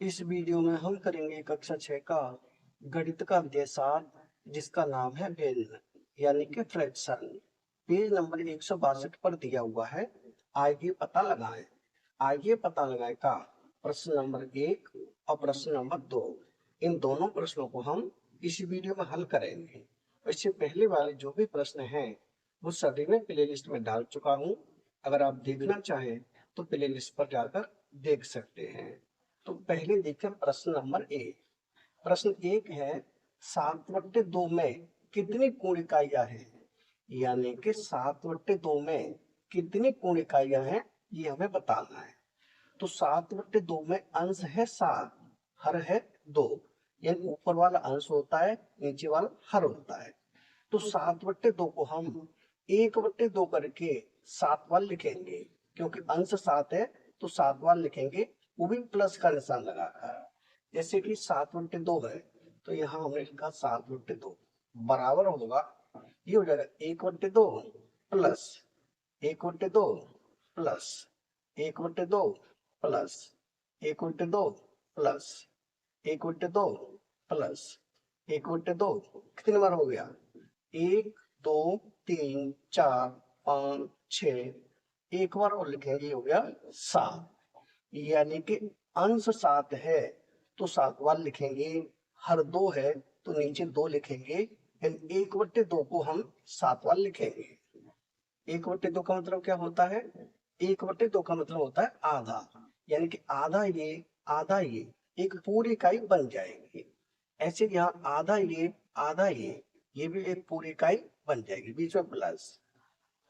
इस वीडियो में हम करेंगे कक्षा 6 का गणित का अध्याय 7 जिसका नाम है भिन्न यानी कि फ्रैक्शन। पेज नंबर 162 पर दिया हुआ है। आइए पता लगाएं। आइए पता लगाएं का प्रश्न नंबर 1 और प्रश्न नंबर 2, इन दोनों प्रश्नों को हम इस वीडियो में हल करेंगे। इससे पहले वाले जो भी प्रश्न हैं वो सभी मैं प्लेलिस्ट में डाल चुका हूँ। अगर आप देखना चाहें तो प्लेलिस्ट पर जाकर देख सकते हैं। तो पहले देखें प्रश्न नंबर 1। प्रश्न 1 है 7/2 में कितनी पूर्ण इकाइयां हैं, यानी कि 7/2 में कितनी पूर्ण इकाइयां हैं ये हमें बताना है। तो 7/2 में अंश है 7, हर है 2, यानी ऊपर वाला अंश होता है, नीचे वाला हर होता है। तो 7/2 को हम 1/2 करके 7 बार लिखेंगे, क्योंकि अंश 7 है तो 7 बार लिखेंगे, वो भी प्लस का निशान लगाकर। जैसे कि 7/2 है तो यहाँ हमने लिखा 7/2 बराबर होगा, ये हो जाएगा 1/2 plus 1/2 plus 1/2 plus 1/2 plus 1/2 plus 1/2। कितनी बार हो गया? 1 2 3 4 5 6, एक बार और लिखेंगे, हो गया 7। यानी कि अंश 7 है तो 7 बार लिखेंगे, हर 2 है तो नीचे 2 लिखेंगे, यानी 1/2 को हम 7 बार लिखेंगे। 1/2 का मतलब क्या होता है? 1/2 का मतलब होता है आधा, यानी कि आधा ये एक पूरी इकाई बन जाएगी। ऐसे यहाँ आधा ये भी एक पूरी इकाई बन जाएगी, बीच में प्लस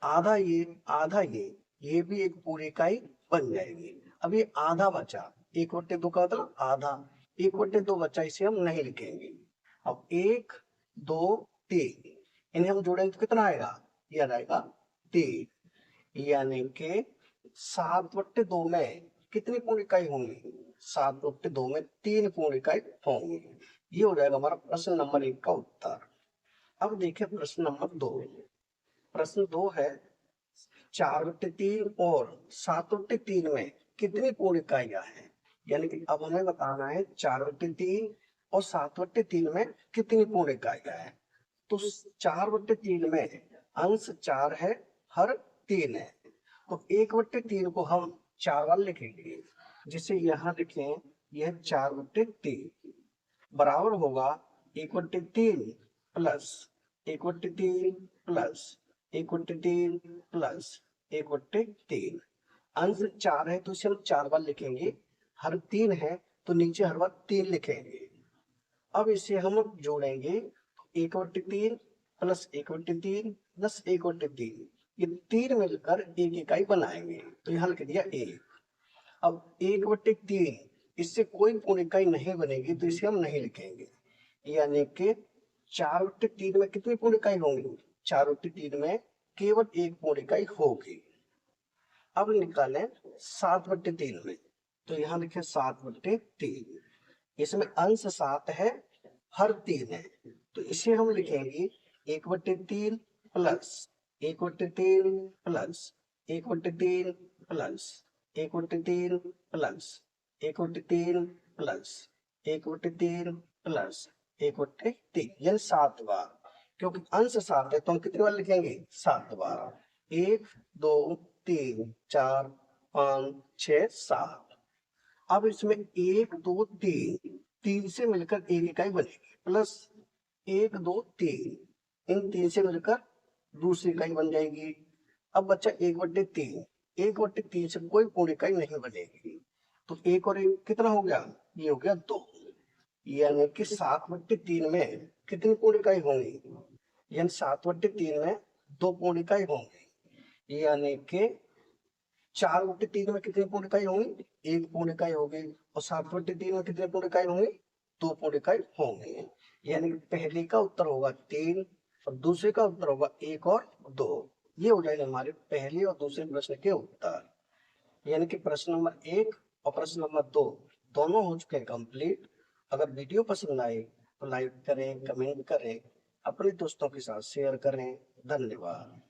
आधा ये भी एक पूरी इकाई बन जाएगी। अब ये आधा बचा, 1/2 का मतलब आधा, 1/2 बचा, इसे हम नहीं लिखेंगे। अब 1 2 3 इन्हें हम जोड़ेंगे तो कितना आएगा? ये आएगा 3, यानी कि 7/2 में कितनी पूर्ण इकाई होंगी? 7/2 में 3 पूर्ण इकाई होंगी। ये हो जाएगा हमारा प्रश्न नंबर 1 का उत्तर। अब देखिए प्रश्न नंबर 2। प्रश्न 2 है 4/3 और 7/3 में कितनी पूर्ण इकाइयां हैं, यानी कि अब हमें बताना है 4/3 और 7/3 में कितनी पूर्ण इकाइयां हैं। तो 4/3 में अंश 4 है, हर 3 है, तो 1/3 को हम 4 बार लिखेंगे, जिसे यहाँ लिखें यह 4/3 बराबर होगा 1/3 प्लस 1/3 प्लस 1/3 प्लस 1/3। अंश 4 है तो इसे हम 4 बार लिखेंगे, हर 3 है तो नीचे हर बार 3 लिखेंगे। अब इसे हम जोड़ेंगे, 1/3 प्लस 1/3 प्लस 1/3, ये 3 मिलकर एक इकाई बनाएंगे, तो यहाँ लिख दिया 1। अब 1/3 इससे कोई पूर्ण इकाई नहीं बनेगी तो इसे हम नहीं लिखेंगे, यानी कि 4/3 में कितनी पूर्ण इकाई होंगी? 4/3 में केवल एक पूर्ण इकाई होगी। अब निकालें 7/3 में, तो यहाँ लिखे 7/3, इसमें अंश 7 है, हर 3 है, तो इसे हम लिखेंगे 1/3 plus 1/3 plus 1/3 plus 1/3 plus 1/3 plus 1/3 plus 1/3, यानी 7 बार। क्योंकि अंश 7 है तो हम कितनी बार लिखेंगे? 7 बार। 1 2 3 4 5 6 7। अब इसमें 1 2 3, 3 से मिलकर एक इकाई बनेगी, प्लस 1 2 3, इन 3 से मिलकर दूसरी इकाई बन जाएगी। अब बच्चा 1/3, 1/3 से कोई पूर्ण इकाई नहीं बनेगी, तो 1 और 1 कितना हो गया? ये हो गया 2, यानी कि 7/3 में कितनी पूर्ण इकाई होंगी? यानी 7/3 में 2 पूर्ण इकाई होंगी, यानी कि 4/3 में कितनी पूर्ण इकाई होंगी? 1 पूर्ण इकाई होगी, और 7/3 में कितनी पूर्ण इकाई होंगी? 2 पूर्ण इकाई होंगी। यानी कि पहले का उत्तर होगा 3 और दूसरे का उत्तर होगा 1 और 2। ये हो जाएगा हमारे पहले और दूसरे प्रश्न के उत्तर। यानी कि प्रश्न नंबर 1 और प्रश्न नंबर 2 दोनों हो चुके हैं कंप्लीट। अगर वीडियो पसंद आए तो लाइक करें, कमेंट करें, अपने दोस्तों के साथ शेयर करें। धन्यवाद।